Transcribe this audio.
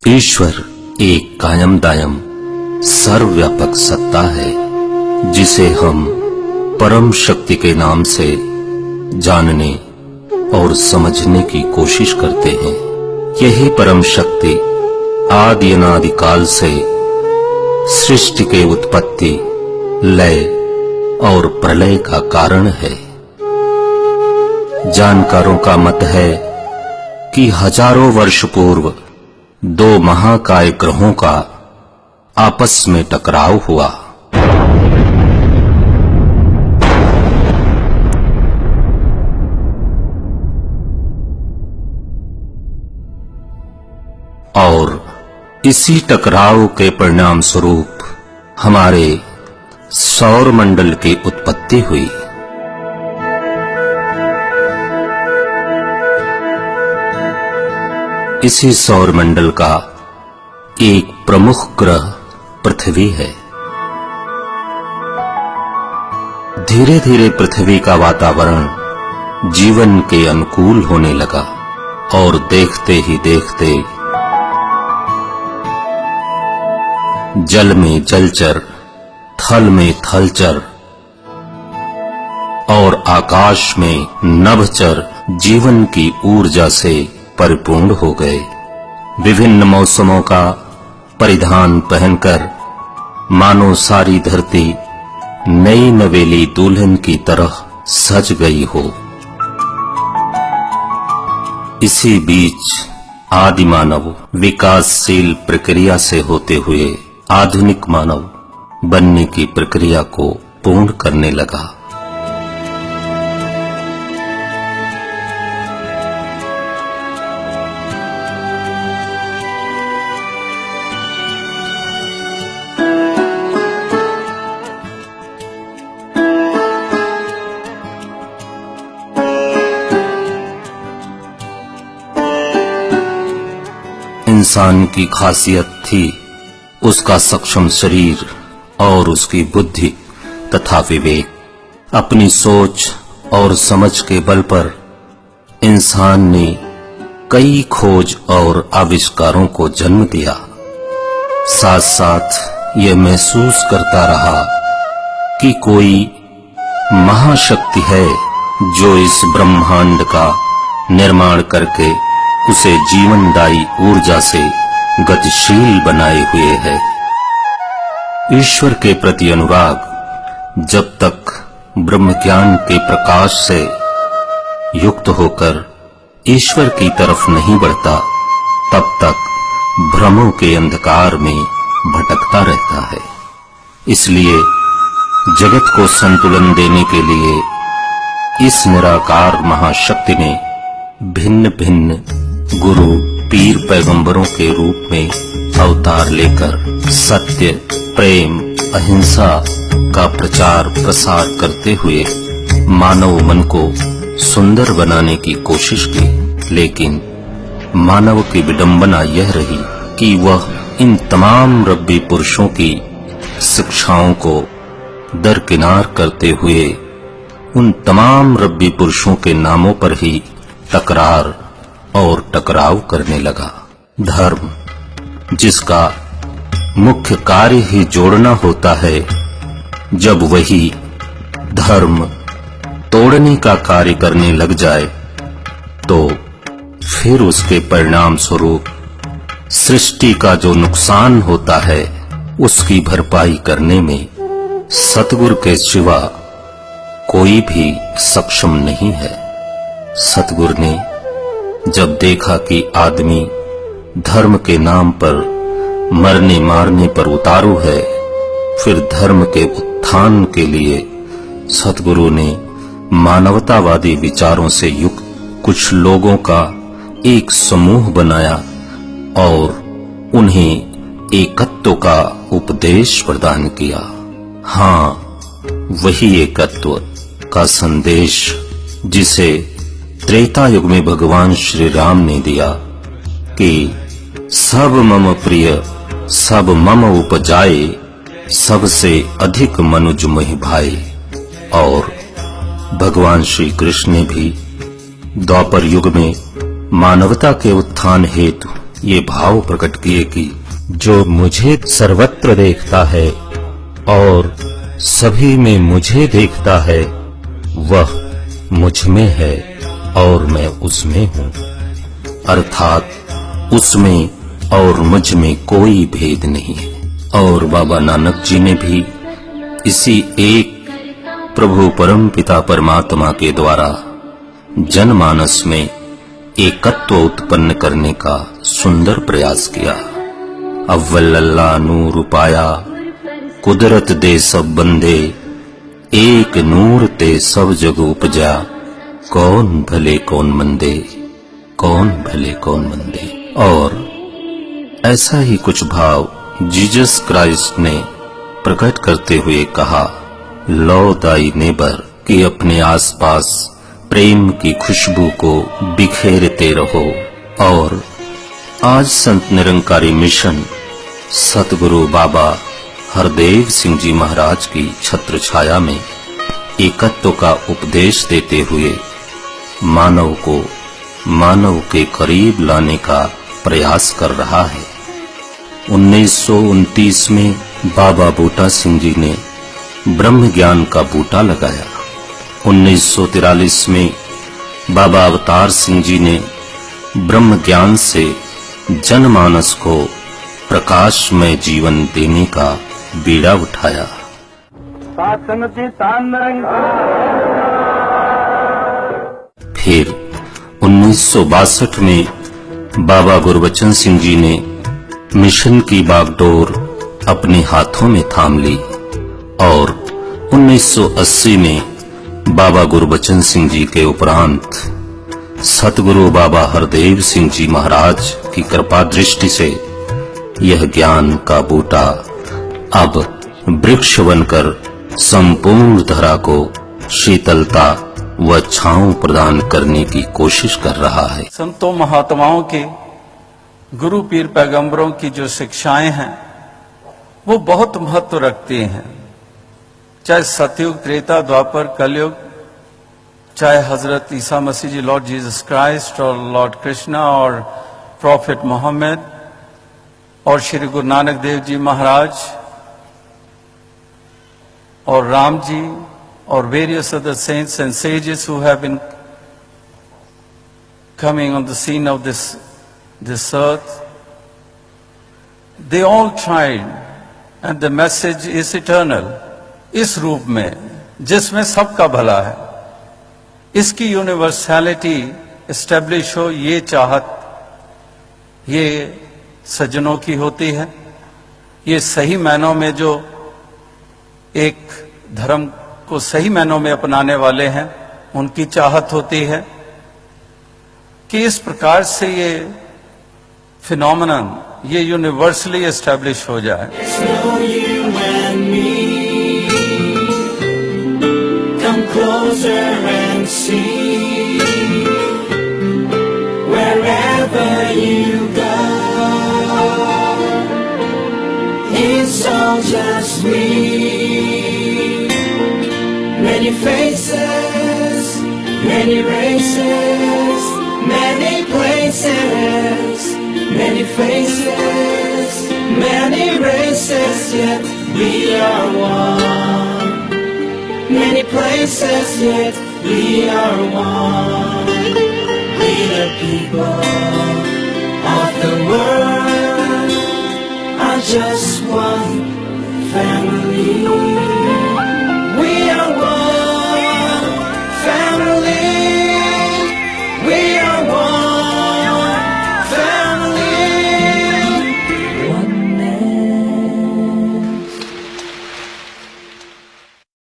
ईश्वर एक कायम दायम सर्वव्यापक सत्ता है जिसे हम परम शक्ति के नाम से जानने और समझने की कोशिश करते हैं। यही परम शक्ति आदि अनादि काल से सृष्टि के उत्पत्ति, लय और प्रलय का कारण है। जानकारों का मत है कि हजारों वर्ष पूर्व दो महाकाय ग्रहों का आपस में टकराव हुआ। और इसी टकराव के परिणाम स्वरूप हमारे सौर मंडल की उत्पत्ति हुई। इसी सौर मंडल का एक प्रमुख ग्रह पृथ्वी है। धीरे धीरे पृथ्वी का वातावरण जीवन के अनुकूल होने लगा और देखते ही देखते जल में जलचर, थल में थलचर और आकाश में नभचर जीवन की ऊर्जा से परिपूर्ण हो गए। विभिन्न मौसमों का परिधान पहनकर मानो सारी धरती नई नवेली दुल्हन की तरह सज गई हो। इसी बीच आदि मानव विकासशील प्रक्रिया से होते हुए आधुनिक मानव बनने की प्रक्रिया को पूर्ण करने लगा। इंसान की खासियत थी उसका सक्षम शरीर और उसकी बुद्धि तथा विवेक। अपनी सोच और समझ के बल पर इंसान ने कई खोज और आविष्कारों को जन्म दिया। साथ साथ यह महसूस करता रहा कि कोई महाशक्ति है जो इस ब्रह्मांड का निर्माण करके उसे जीवनदायी ऊर्जा से गतिशील बनाए हुए है। ईश्वर के प्रति अनुराग जब तक ब्रह्म ज्ञान के प्रकाश से युक्त होकर ईश्वर की तरफ नहीं बढ़ता, तब तक भ्रमों के अंधकार में भटकता रहता है। इसलिए जगत को संतुलन देने के लिए इस निराकार महाशक्ति ने भिन्न भिन्न गुरु, पीर, पैगंबरों के रूप में अवतार लेकर सत्य, प्रेम, अहिंसा का प्रचार प्रसार करते हुए मानव मन को सुंदर बनाने की कोशिश की। लेकिन मानव की विडंबना यह रही कि वह इन तमाम रब्बी पुरुषों की शिक्षाओं को दरकिनार करते हुए उन तमाम रब्बी पुरुषों के नामों पर ही तकरार और टकराव करने लगा। धर्म, जिसका मुख्य कार्य ही जोड़ना होता है, जब वही धर्म तोड़ने का कार्य करने लग जाए तो फिर उसके परिणाम स्वरूप सृष्टि का जो नुकसान होता है उसकी भरपाई करने में सतगुरु के सिवा कोई भी सक्षम नहीं है। सतगुरु ने जब देखा कि आदमी धर्म के नाम पर मरने मारने पर उतारू है, फिर धर्म के उत्थान के लिए सतगुरु ने मानवतावादी विचारों से युक्त कुछ लोगों का एक समूह बनाया और उन्हें एकत्व का उपदेश प्रदान किया। हाँ, वही एकत्व का संदेश जिसे त्रेता युग में भगवान श्री राम ने दिया कि सब मम प्रिय सब मम उपजाए, सबसे अधिक मनुज मोहि भाए। और भगवान श्री कृष्ण ने भी द्वापर युग में मानवता के उत्थान हेतु ये भाव प्रकट किए कि जो मुझे सर्वत्र देखता है और सभी में मुझे देखता है, वह मुझ में है और मैं उसमें हूँ। अर्थात उसमें और मुझ में कोई भेद नहीं है। और बाबा नानक जी ने भी इसी एक प्रभु परम पिता परमात्मा के द्वारा जनमानस में एकत्व उत्पन्न करने का सुंदर प्रयास किया। अव्वल अल्लाह नूर पाया, कुदरत दे सब बंदे, एक नूर ते सब जग उपजा, कौन भले कौन मंदे, कौन भले कौन मंदे। और ऐसा ही कुछ भाव जीसस क्राइस्ट ने प्रकट करते हुए कहा, लव दाई नेबर, कि अपने आसपास प्रेम की खुशबू को बिखेरते रहो। और आज संत निरंकारी मिशन सतगुरु बाबा हरदेव सिंह जी महाराज की छत्र छाया में एकत्व का उपदेश देते हुए मानव को मानव के करीब लाने का प्रयास कर रहा है। 1929 में बाबा बूटा सिंह जी ने ब्रह्म ज्ञान का बूटा लगाया। 1943 में बाबा अवतार सिंह जी ने ब्रह्म ज्ञान से जनमानस को प्रकाशमय जीवन देने का बीड़ा उठाया। फिर 1962 में बाबा गुरबचन सिंह जी ने मिशन की बागडोर अपने हाथों में थाम ली और 1980 में बाबा गुरबचन सिंह जी के उपरांत सतगुरु बाबा हरदेव सिंह जी महाराज की कृपा दृष्टि से यह ज्ञान का बूटा अब वृक्ष बनकर संपूर्ण धरा को शीतलता व छांव प्रदान करने की कोशिश कर रहा है। संतों महात्माओं के, गुरु पीर पैगंबरों की जो शिक्षाएं हैं वो बहुत महत्व रखती हैं। चाहे सतयुग, त्रेता, द्वापर, कलयुग, चाहे हजरत ईसा मसीह जी, लॉर्ड जीसस क्राइस्ट, और लॉर्ड कृष्णा, और प्रॉफिट मोहम्मद, और श्री गुरु नानक देव जी महाराज, और राम जी, और various other saints and sages who have been coming on the scene of this earth. They all tried, and the message is eternal. इस रूप में जिसमें सबका भला है, इसकी यूनिवर्सैलिटी एस्टेब्लिश हो, ये चाहत ये सज्जनों की होती है। ये सही मायनों में जो एक धर्म को सही मायनों में अपनाने वाले हैं, उनकी चाहत होती है कि इस प्रकार से ये फिनोमेनन, ये यूनिवर्सली एस्टेब्लिश हो जाए। Many faces, many races, many places, many faces, many races, yet we are one. Many places, yet we are one. We the people of the world are just one family.